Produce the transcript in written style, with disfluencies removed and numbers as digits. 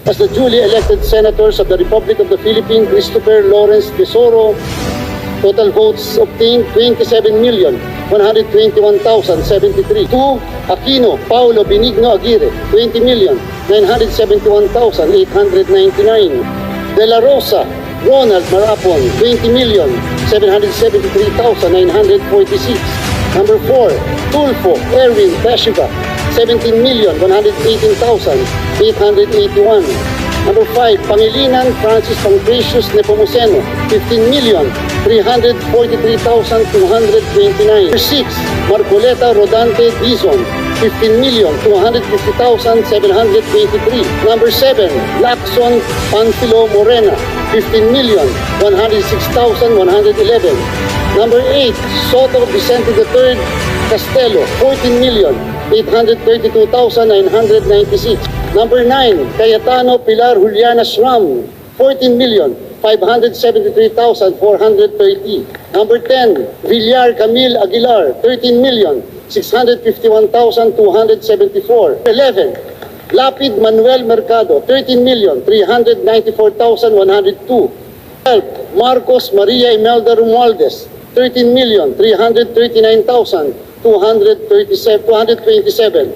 as the duly elected senators of the Republic of the Philippines, Christopher Lawrence Tesoro. Total votes obtained 27,121,073. 2. Aquino Paulo Benigno Aguirre, 20,971,899. De La Rosa Ronald Marapon, 20,773,946. Number 4. Tulfo Erwin Tashiba, 17,118,881. Number 5, Pangilinan Francis Pancratius Nepomuceno, 15,343,229. Number 6, Marcoleta Rodante Dizon, 15,250,723. Number 7, Lacson Panfilo Morena, 15,106,111. Number 8, Soto Vicente III Castelo, 14,832,996. Number 9, Cayetano Pilar Juliana Schramm, 14,573,430. Number 10, Villar Camille Aguilar, 13,651,274. 11, Lapid Manuel Mercado, 13,394,102. 12, Marcos Maria Imelda Romualdez, 13,339,227.